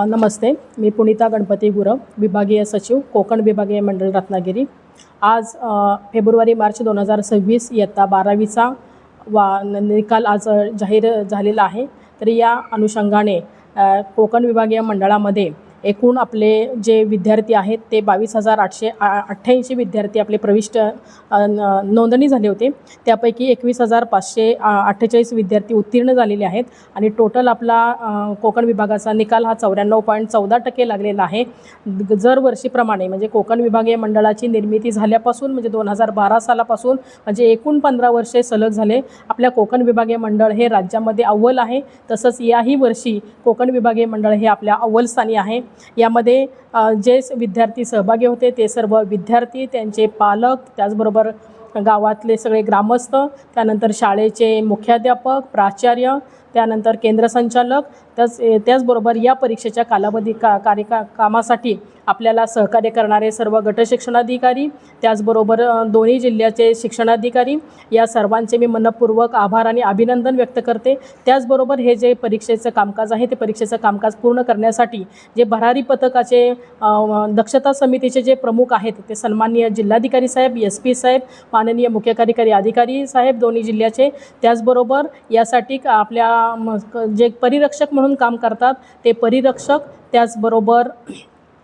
नमस्ते, मी पुनीता गणपती गुरव, विभागीय सचिव, कोकण विभागीय मंडळ रत्नागिरी। आज फेब्रुवारी-मार्च 2026 इयत्ता 12वीचा निकाल आज जाहीर झालेला आहे। तर या अनुषंगाने कोकण विभागीय मंडळामध्ये एकूण आपले जे विद्यार्थी आहेत ते 22,888 विद्यार्थी आपले प्रविष्ट नोंदणी झाले होते। त्यापैकी 21,548 विद्यार्थी उत्तीर्ण झालेले आहेत आणि टोटल आपला कोकण विभागाचा निकाल हा 94.14% लागलेला आहे। दरवर्षीप्रमाणे म्हणजे कोकण विभागीय मंडळाची निर्मिती झाल्यापासून म्हणजे 2012 सालापासून म्हणजे एकूण 15 वर्षे सलग झाले आपल्या कोकण विभागीय मंडळ हे राज्यामध्ये अव्वल आहे। तसंच याही वर्षी कोकण विभागीय मंडळ हे आपल्या अव्वल स्थानी आहे। यामध्ये जे विद्यार्थी सहभागी होते ते सर्व विद्यार्थी, त्यांचे पालक, त्याचबरोबर गावातले सगळे ग्रामस्थ, त्यानंतर शाळेचे मुख्याध्यापक, प्राचार्य, त्यानंतर केंद्र संचालक, त्याचबरोबर या परीक्षेच्या कालावधी कामासाठी आपल्याला सहकार्य करणारे सर्व गट शिक्षणाधिकारी, त्याचबरोबर दोन्ही जिल्ह्याचे शिक्षणाधिकारी, या सर्वांचे मी मनपूर्वक आभार आणि अभिनंदन व्यक्त करते। त्याचबरोबर हे जे परीक्षेचं कामकाज आहे ते परीक्षेचं कामकाज पूर्ण करण्यासाठी जे भरारी पथकाचे दक्षता समितीचे जे प्रमुख आहेत ते सन्माननीय जिल्हाधिकारी साहेब, SP साहेब, माननीय मुख्य कार्यकारी अधिकारी साहेब दोन्ही जिल्ह्याचे, त्याचबरोबर यासाठी आपल्या जे परिरक्षक म्हणून काम करतात ते परिरक्षक, त्याचबरोबर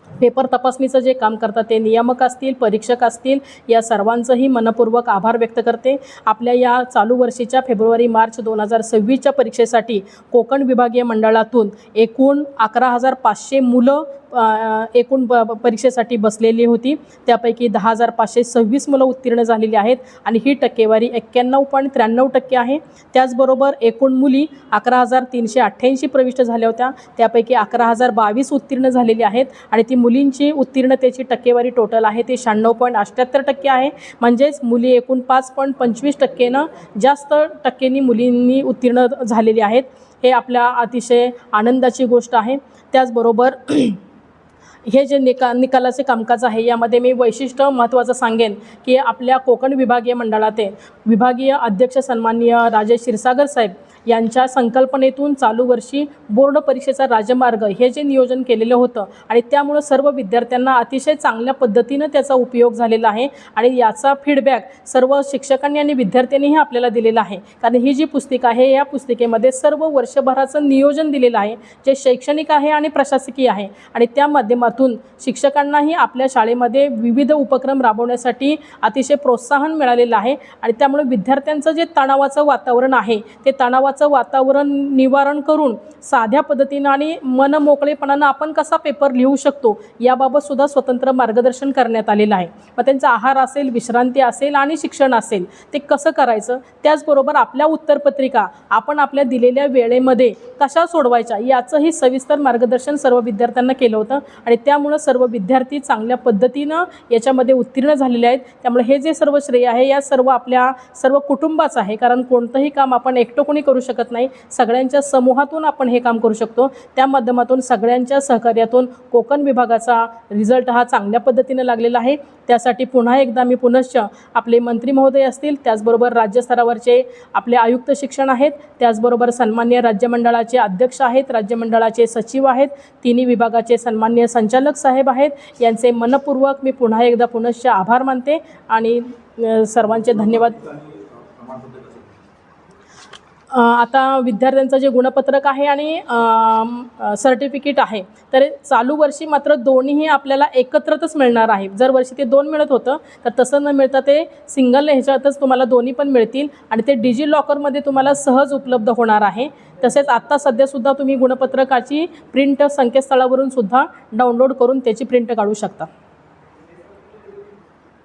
पेपर तपासणीचं जे काम करतात ते नियामक असतील, परीक्षक असतील, या सर्वांचंही मनपूर्वक आभार व्यक्त करते। आपल्या या चालू वर्षीच्या फेब्रुवारी-मार्च 2026च्या परीक्षेसाठी कोकण विभागीय मंडळातून एकूण 11,500 मुलं एकूण परीक्षेसाठी बसलेली होती। त्यापैकी 10,526 मुलं उत्तीर्ण झालेली आहेत आणि ही टक्केवारी 91.93% आहे। त्याचबरोबर एकूण मुली 11,388 प्रविष्ट झाल्या होत्या, त्यापैकी 11,022 उत्तीर्ण झालेली आहेत आणि ती मुलींची उत्तीर्णतेची टक्केवारी टोटल आहे ते 96.78% आहे। म्हणजेच मुली एकूण 5.25%नं जास्त टक्केनी मुलींनी उत्तीर्ण झालेली आहेत। हे आपल्या अतिशय आनंदाची गोष्ट आहे। त्याचबरोबर हे जे निकालाचे कामकाज आहे यामध्ये मी वैशिष्ट्य महत्त्वाचं सांगेन की आपल्या कोकण विभागीय मंडळाचे विभागीय अध्यक्ष सन्माननीय राजेश क्षीरसागर साहेब यांच्या संकल्पनेतून चालू वर्षी बोर्ड परीक्षेचा राजमार्ग हे जे नियोजन केलेलं होतं आणि त्यामुळे सर्व विद्यार्थ्यांना अतिशय चांगल्या पद्धतीनं त्याचा उपयोग झालेला आहे आणि याचा फीडबॅक सर्व शिक्षकांनी आणि विद्यार्थ्यांनीही आपल्याला दिलेला आहे। कारण ही जी पुस्तिका आहे या पुस्तिकेमध्ये सर्व वर्षभराचं नियोजन दिलेलं आहे जे शैक्षणिक आहे आणि प्रशासकीय आहे आणि त्या माध्यमातून शिक्षकांनाही आपल्या शाळेमध्ये विविध उपक्रम राबवण्यासाठी अतिशय प्रोत्साहन मिळालेलं आहे आणि त्यामुळे विद्यार्थ्यांचं जे तणावाचं वातावरण आहे ते तणावाचं वातावरण निवारण करून साध्या पद्धतीनं आणि मनमोकळेपणानं आपण कसा पेपर लिहू शकतो याबाबत सुद्धा स्वतंत्र मार्गदर्शन करण्यात आलेलं आहे। मग त्यांचा आहार असेल, विश्रांती असेल आणि शिक्षण असेल ते कसं करायचं, त्याचबरोबर आपल्या उत्तरपत्रिका आपण आपल्या दिलेल्या वेळेमध्ये कशा सोडवायच्या याचंही सविस्तर मार्गदर्शन सर्व विद्यार्थ्यांना केलं होतं आणि त्यामुळे सर्व विद्यार्थी चांगल्या पद्धतीनं याच्यामध्ये उत्तीर्ण झालेले आहेत। त्यामुळे हे जे सर्व श्रेय आहे या सर्व आपल्या सर्व कुटुंबाचं आहे, कारण कोणतंही काम आपण एकटं कोणी करू शकत नाही, सगळ्यांच्या समूहातून आपण हे काम करू शकतो। त्या माध्यमातून सगळ्यांच्या सहकार्यातून कोकण विभागाचा रिझल्ट हा चांगल्या पद्धतीने लागलेला आहे। त्यासाठी पुन्हा एकदा मी पुनश्च आपले मंत्री महोदय असतील, त्याचबरोबर राज्यस्तरावरचे आपले आयुक्त शिक्षण आहेत, त्याचबरोबर सन्माननीय राज्यमंडळाचे अध्यक्ष आहेत, राज्यमंडळाचे सचिव आहेत, तिन्ही विभागाचे सन्माननीय संचालक साहेब आहेत, यांचे मनपूर्वक मी पुन्हा एकदा पुनश्च आभार मानते आणि सर्वांचे धन्यवाद। आता विद्यार्थ्यांचं जे गुणपत्रक आहे आणि सर्टिफिकेट आहे तर चालू वर्षी मात्र दोन्हीही आपल्याला एकत्रच मिळणार आहे। जर वर्षी ते 2 मिळत होतं तर तसं न मिळता ते सिंगल ह्याच्यातच तुम्हाला दोन्ही पण मिळतील आणि ते डिजी लॉकरमध्ये तुम्हाला सहज उपलब्ध होणार आहे। तसेच आत्ता सध्यासुद्धा तुम्ही गुणपत्रकाची प्रिंट संकेतस्थळावरून सुद्धा डाउनलोड करून त्याची प्रिंट काढू शकता।